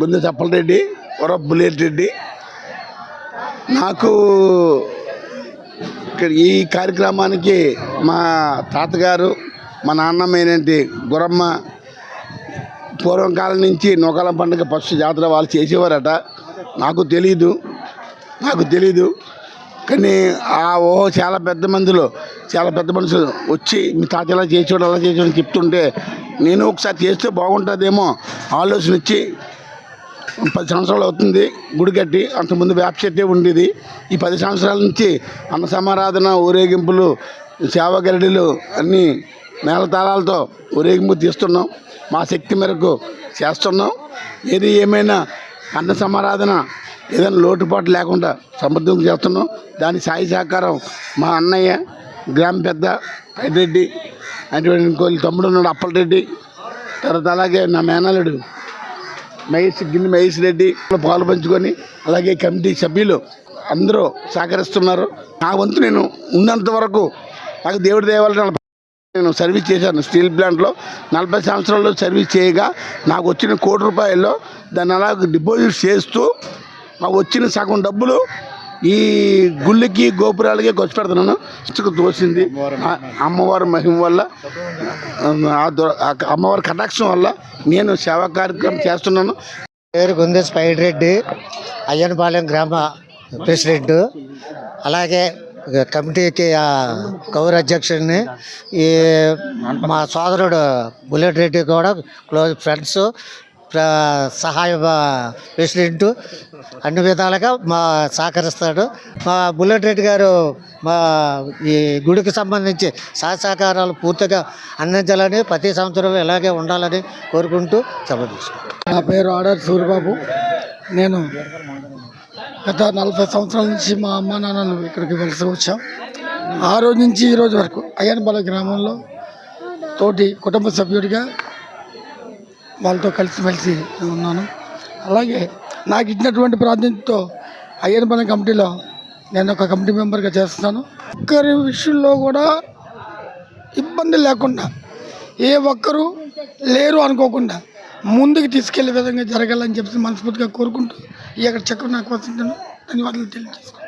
గుండె చప్పలరెడ్డి బుల్లెట్ రెడ్డి. నాకు ఈ కార్యక్రమానికి మా తాతగారు మా నాన్నమ్మేనేంటి గురమ్మ పూర్వం కాలం నుంచి నూకాలం పండుగ ఫస్ట్ జాతర వాళ్ళు చేసేవారట. నాకు తెలీదు కానీ చాలా పెద్ద మనుషులు వచ్చి మీ తాత ఇలా చేసేవాడు అలా చేసేవాడు చెప్తుంటే నేను ఒకసారి చేస్తే బాగుంటుందేమో ఆలోచన వచ్చి 10 సంవత్సరాలు అవుతుంది గుడి కట్టి. అంతకుముందు వేప చెట్టే ఉండేది. ఈ 10 సంవత్సరాల నుంచి అన్న సమారాధన, ఊరేగింపులు, సేవగరడీలు అన్నీ మేళతాళాలతో ఊరేగింపు తీస్తున్నాం. మా శక్తి మేరకు చేస్తున్నాం. ఏది ఏమైనా అన్న సమారాధన ఏదైనా లోటుపాటు లేకుండా సమృద్ధంగా చేస్తున్నాం. దాని సాయి సహకారం మా అన్నయ్య గ్రామ పెద్ద రెడ్డి అటువంటి ఇంకోళ్ళు తమ్ముడు ఉన్నాడు అప్పలరెడ్డి, తర్వాత అలాగే నా మేనల్లుడు మహేష్ రెడ్డి పాలు పంచుకొని అలాగే కమిటీ సభ్యులు అందరూ సహకరిస్తున్నారు. నా వంతు నేను ఉన్నంత వరకు నాకు దేవుడి దేవాలయం నేను సర్వీస్ చేశాను. స్టీల్ ప్లాంట్లో 40 సంవత్సరాల్లో సర్వీస్ చేయగా నాకు వచ్చిన ₹1,00,00,000 దాన్ని అలా డిపాజిట్ చేస్తూ నాకు వచ్చిన సగం డబ్బులు ఈ గుళ్ళకి గోపురాలకి ఖర్చు పెడుతున్నాను. ఇసుక తోసింది అమ్మవారి మహిమ వల్ల, అమ్మవారి కటాక్షం వల్ల నేను సేవా కార్యక్రమం చేస్తున్నాను. పేరు గుండె రెడ్డి, అయ్యనపాలెం గ్రామ ప్రెసిడెంట్, అలాగే కమిటీకి గౌరవ అధ్యక్షుడిని. ఈ మా సోదరుడు బుల్లెట్ రెడ్డి కూడా క్లోజ్ ఫ్రెండ్స్, సహాయ ప్రెసిడెంట్, అన్ని విధాలుగా మా సహకరిస్తాడు. మా బుల్లెట్ రెడ్డి గారు మా ఈ గుడికి సంబంధించి సహకారాలు పూర్తిగా అందించాలని, ప్రతి సంవత్సరం ఇలాగే ఉండాలని కోరుకుంటూ సమర్థిస్తాను. నా పేరు ఆర్డర్ సూరిబాబు. నేను గత 40 సంవత్సరాల నుంచి మా అమ్మ నాన్నలు ఇక్కడికి వలస వచ్చాం. ఆ రోజు నుంచి ఈ రోజు వరకు అయ్యనపాలెం గ్రామంలో తోటి కుటుంబ సభ్యుడిగా వాళ్ళతో కలిసిమెలిసి ఉన్నాను. అలాగే నాకు ఇచ్చినటువంటి ప్రాధాన్యతతో అయ్యనపాలెం కమిటీలో నేను ఒక కమిటీ మెంబర్గా చేస్తున్నాను. ఒక్కరి విషయంలో కూడా ఇబ్బంది లేకుండా, ఏ ఒక్కరూ లేరు అనుకోకుండా ముందుకు తీసుకెళ్లే విధంగా జరగాలని చెప్పి మనస్ఫూర్తిగా కోరుకుంటూ ఈ అక్కడ చక్కగా నాకు వస్తుంటాను. ధన్యవాదాలు తెలియజేస్తాను.